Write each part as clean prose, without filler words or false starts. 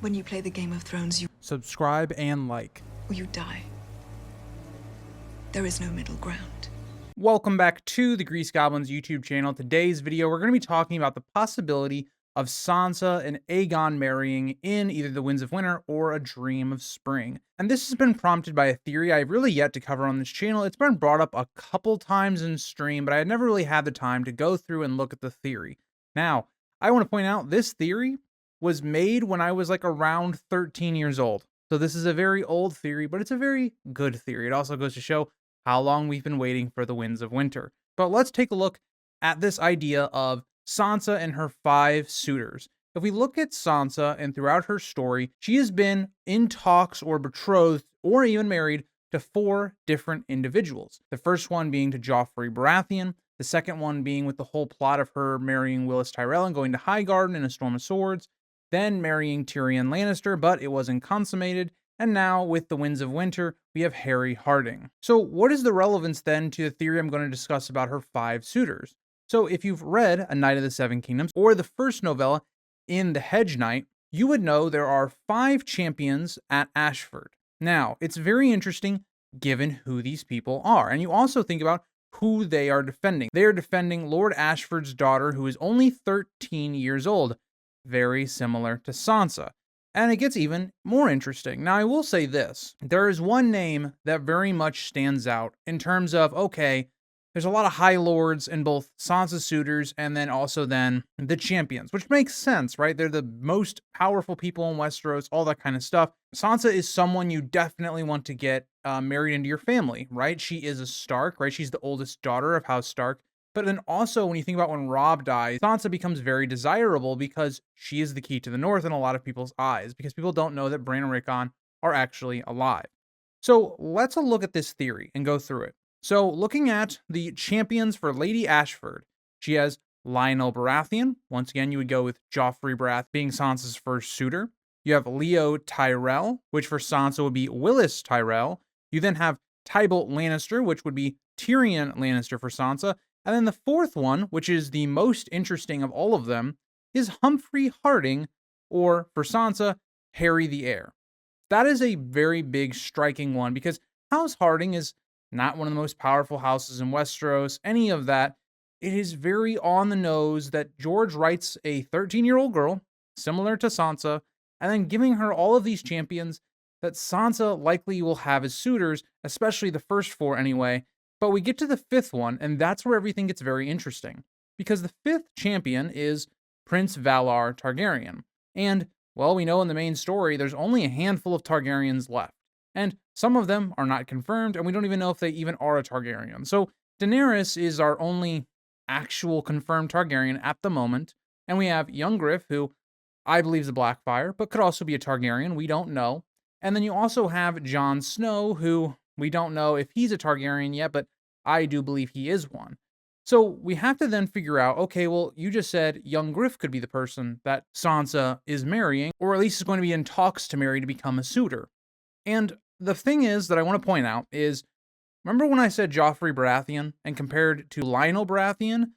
When you play the Game of Thrones, Subscribe and like. you die. There is no middle ground. Welcome back to the Grease Goblins YouTube channel. Today's video, we're going to be talking about the possibility of Sansa and Aegon marrying in either the Winds of Winter or A Dream of Spring. And this has been prompted by a theory I've really yet to cover on this channel. It's been brought up a couple times in stream, but I had never really had the time to go through and look at the theory. Now, I want to point out this theory was made when I was like around 13 years old. So this is a very old theory, but it's a very good theory. It also goes to show how long we've been waiting for the Winds of Winter. But let's take a look at this idea of Sansa and her 5 suitors. If we look at Sansa and throughout her story, she has been in talks or betrothed or even married to 4 different individuals. The first one being to Joffrey Baratheon, the second one being with the whole plot of her marrying Willis Tyrell and going to Highgarden in A Storm of Swords, then marrying Tyrion Lannister, but it wasn't consummated, and now with the Winds of Winter, we have Harry Harding. So what is the relevance then to the theory I'm going to discuss about her 5 suitors? So if you've read A Knight of the Seven Kingdoms, or the first novella in The Hedge Knight, you would know there are 5 champions at Ashford. Now, it's very interesting given who these people are, and you also think about who they are defending. They are defending Lord Ashford's daughter, who is only 13 years old, very similar to Sansa. And it gets even more interesting. Now, I will say this. There is one name that very much stands out in terms of, okay, there's a lot of High Lords in both Sansa's suitors and then also then the champions, which makes sense, right? They're the most powerful people in Westeros, all that kind of stuff. Sansa is someone you definitely want to get married into your family, right? She is a Stark, right? She's the oldest daughter of House Stark. But then also, when you think about when Robb dies, Sansa becomes very desirable because she is the key to the North in a lot of people's eyes, because people don't know that Bran and Rickon are actually alive. So let's look at this theory and go through it. So looking at the champions for Lady Ashford, she has Lionel Baratheon. Once again, you would go with Joffrey Baratheon being Sansa's first suitor. You have Leo Tyrell, which for Sansa would be Willis Tyrell. You then have Tybalt Lannister, which would be Tyrion Lannister for Sansa. And then the fourth one, which is the most interesting of all of them, is Humphrey Harding, or for Sansa, Harry the Heir. That is a very big, striking one because House Harding is not one of the most powerful houses in Westeros, any of that. It is very on the nose that George writes a 13-year-old girl, similar to Sansa, and then giving her all of these champions that Sansa likely will have as suitors, especially the first 4 anyway. But we get to the 5th one, and that's where everything gets very interesting. Because the 5th champion is Prince Valar Targaryen. And, well, we know in the main story, there's only a handful of Targaryens left. And some of them are not confirmed, and we don't even know if they even are a Targaryen. So Daenerys is our only actual confirmed Targaryen at the moment. And we have Young Griff, who I believe is a Blackfyre, but could also be a Targaryen. We don't know. And then you also have Jon Snow, who we don't know if he's a Targaryen yet, but I do believe he is one. So we have to then figure out, okay, well, you just said Young Griff could be the person that Sansa is marrying, or at least is going to be in talks to marry to become a suitor. And the thing is that I want to point out is, remember when I said Joffrey Baratheon and compared to Lionel Baratheon?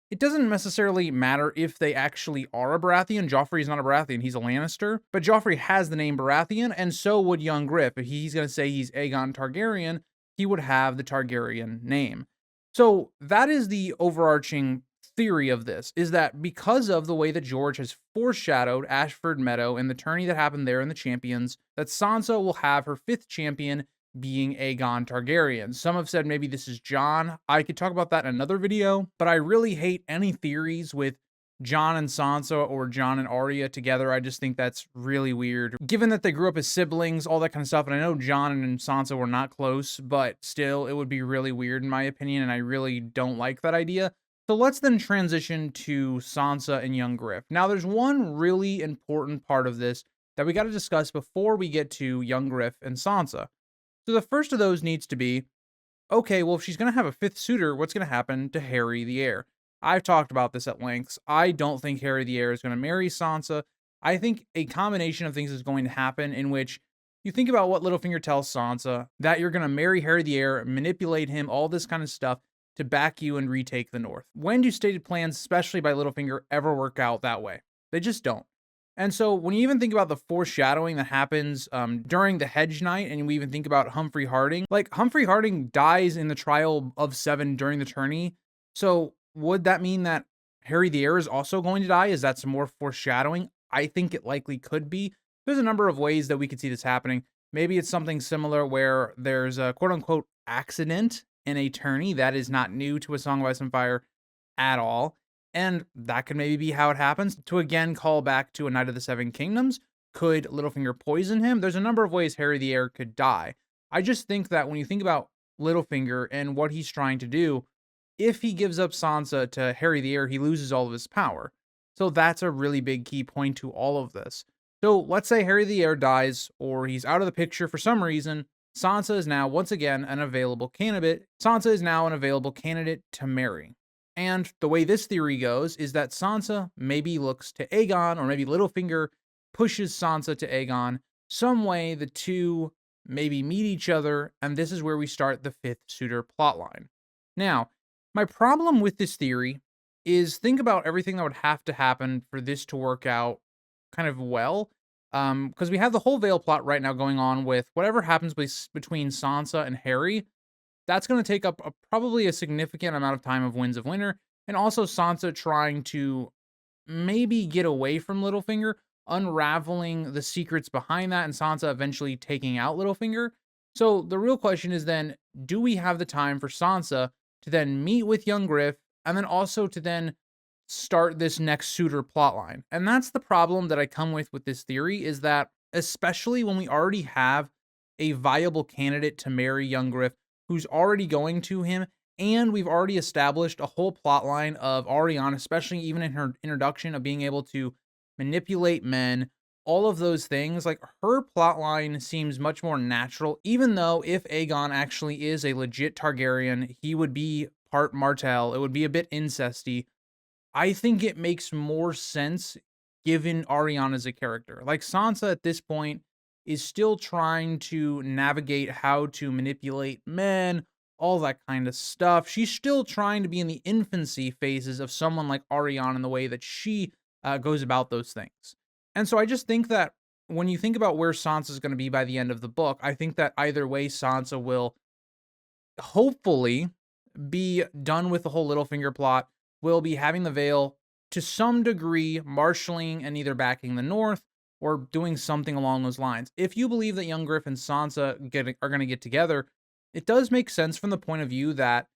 It doesn't necessarily matter if they actually are a Baratheon. Joffrey is not a Baratheon, he's a Lannister. But Joffrey has the name Baratheon, and so would Young Griff. If he's going to say he's Aegon Targaryen, he would have the Targaryen name. So that is the overarching theory of this, is that because of the way that George has foreshadowed Ashford Meadow and the tourney that happened there in the Champions, that Sansa will have her 5th champion being Aegon Targaryen. Some have said maybe this is Jon. I could talk about that in another video, but I really hate any theories with Jon and Sansa or Jon and Arya together. I just think that's really weird. Given that they grew up as siblings, all that kind of stuff, and I know Jon and Sansa were not close, but still, it would be really weird in my opinion, and I really don't like that idea. So let's then transition to Sansa and Young Griff. Now, there's one really important part of this that we got to discuss before we get to Young Griff and Sansa. So the first of those needs to be, okay, well, if she's going to have a 5th suitor, what's going to happen to Harry the Heir? I've talked about this at length. I don't think Harry the Heir is going to marry Sansa. I think a combination of things is going to happen in which you think about what Littlefinger tells Sansa, that you're going to marry Harry the Heir, manipulate him, all this kind of stuff to back you and retake the North. When do stated plans, especially by Littlefinger, ever work out that way? They just don't. And so when you even think about the foreshadowing that happens during the Hedge Knight, and we even think about Humphrey Harding, like Humphrey Harding dies in the trial of 7 during the tourney. So would that mean that Harry the Heir is also going to die? Is that some more foreshadowing? I think it likely could be. There's a number of ways that we could see this happening. Maybe it's something similar where there's a quote unquote accident in a tourney that is not new to A Song of Ice and Fire at all. And that could maybe be how it happens. To again call back to A Knight of the Seven Kingdoms, could Littlefinger poison him? There's a number of ways Harry the Heir could die. I just think that when you think about Littlefinger and what he's trying to do, if he gives up Sansa to Harry the Heir, he loses all of his power. So that's a really big key point to all of this. So let's say Harry the Heir dies, or he's out of the picture for some reason. Sansa is now once again an available candidate. Sansa is now an available candidate to marry. And the way this theory goes is that Sansa maybe looks to Aegon, or maybe Littlefinger pushes Sansa to Aegon. Some way the two maybe meet each other, and this is where we start the 5th suitor plotline. Now, my problem with this theory is think about everything that would have to happen for this to work out kind of well. Because we have the whole Vale plot right now going on with whatever happens between Sansa and Harry. That's going to take up probably a significant amount of time of Winds of Winter, and also Sansa trying to maybe get away from Littlefinger, unraveling the secrets behind that, and Sansa eventually taking out Littlefinger. So the real question is then, do we have the time for Sansa to then meet with Young Griff, and then also to then start this next suitor plotline? And that's the problem that I come with this theory, is that especially when we already have a viable candidate to marry Young Griff who's already going to him, and we've already established a whole plot line of Arianne, especially even in her introduction of being able to manipulate men, all of those things, like her plot line seems much more natural, even though if Aegon actually is a legit Targaryen, he would be part Martell, it would be a bit incesty. I think it makes more sense given Arianne as a character. Like Sansa at this point is still trying to navigate how to manipulate men, all that kind of stuff. She's still trying to be in the infancy phases of someone like Arianne in the way that she goes about those things. And so I just think that when you think about where Sansa's going to be by the end of the book, I think that either way, Sansa will hopefully be done with the whole Littlefinger plot, will be having the Vale to some degree marshaling and either backing the North or doing something along those lines. If you believe that Young Griff and Sansa are going to get together, it does make sense from the point of view that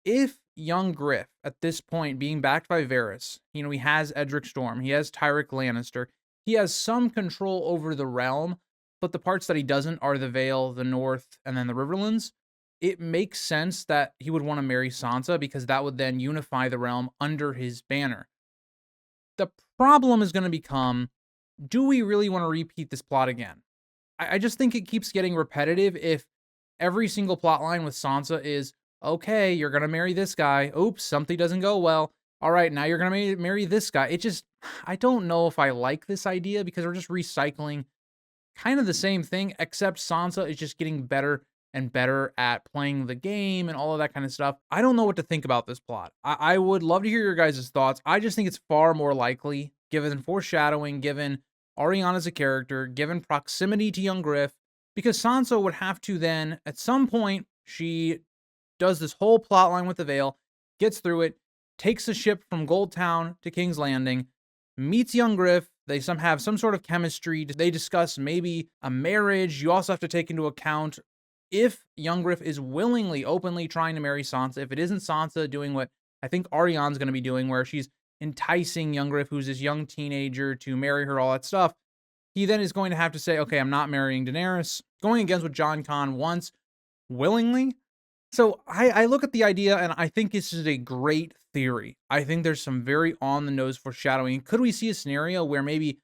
if Young Griff, at this point, being backed by Varys, he has Edric Storm, he has Tyrek Lannister, he has some control over the realm, but the parts that he doesn't are the Vale, the North, and then the Riverlands. It makes sense that he would want to marry Sansa because that would then unify the realm under his banner. The problem is going to become, do we really want to repeat this plot again? I just think it keeps getting repetitive if every single plot line with Sansa is, okay, you're going to marry this guy. Oops, something doesn't go well. All right, now you're going to marry this guy. I don't know if I like this idea because we're just recycling kind of the same thing, except Sansa is just getting better and better at playing the game and all of that kind of stuff. I don't know what to think about this plot. I would love to hear your guys' thoughts. I just think it's far more likely, given foreshadowing, given Arianne as a character, given proximity to Young Griff, because Sansa would have to then, at some point, she does this whole plot line with the Vale, gets through it, takes the ship from Goldtown to King's Landing, meets Young Griff. They have some sort of chemistry. They discuss maybe a marriage. You also have to take into account if Young Griff is willingly, openly trying to marry Sansa. If it isn't Sansa doing what I think Arianne's going to be doing, where she's enticing Young Griff, who's this young teenager, to marry her, all that stuff, he then is going to have to say, okay, I'm not marrying Daenerys, going against what Jon Con wants willingly. So I look at the idea and I think this is a great theory. I think there's some very on-the-nose foreshadowing. Could we see a scenario where maybe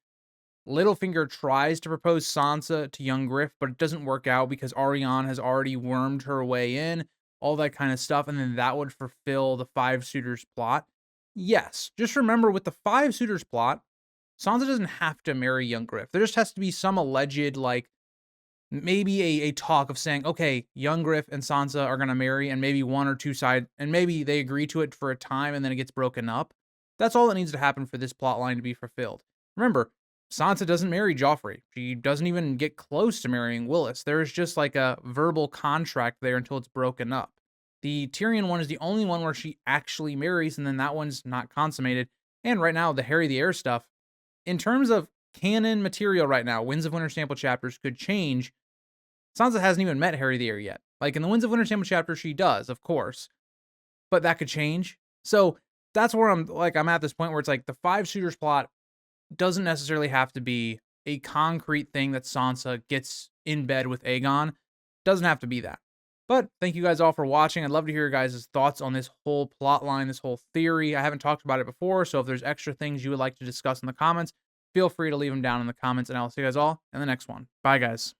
Littlefinger tries to propose Sansa to Young Griff, but it doesn't work out because Arianne has already wormed her way in, all that kind of stuff, and then that would fulfill the 5 suitors plot? Yes. Just remember, with the 5 suitors plot, Sansa doesn't have to marry Young Griff. There just has to be some alleged, like, maybe a talk of saying, okay, Young Griff and Sansa are going to marry, and maybe one or two side, and maybe they agree to it for a time and then it gets broken up. That's all that needs to happen for this plot line to be fulfilled. Remember, Sansa doesn't marry Joffrey. She doesn't even get close to marrying Willis. There's just like a verbal contract there until it's broken up. The Tyrion one is the only one where she actually marries, and then that one's not consummated. And right now, the Harry the Heir stuff, in terms of canon material right now, Winds of Winter sample chapters could change. Sansa hasn't even met Harry the Heir yet. Like in the Winds of Winter sample chapter, she does, of course, but that could change. So that's where I'm at this point where it's like the five suitors plot doesn't necessarily have to be a concrete thing that Sansa gets in bed with Aegon. Doesn't have to be that. But thank you guys all for watching. I'd love to hear your guys' thoughts on this whole plot line, this whole theory. I haven't talked about it before, so if there's extra things you would like to discuss in the comments, feel free to leave them down in the comments, and I'll see you guys all in the next one. Bye, guys.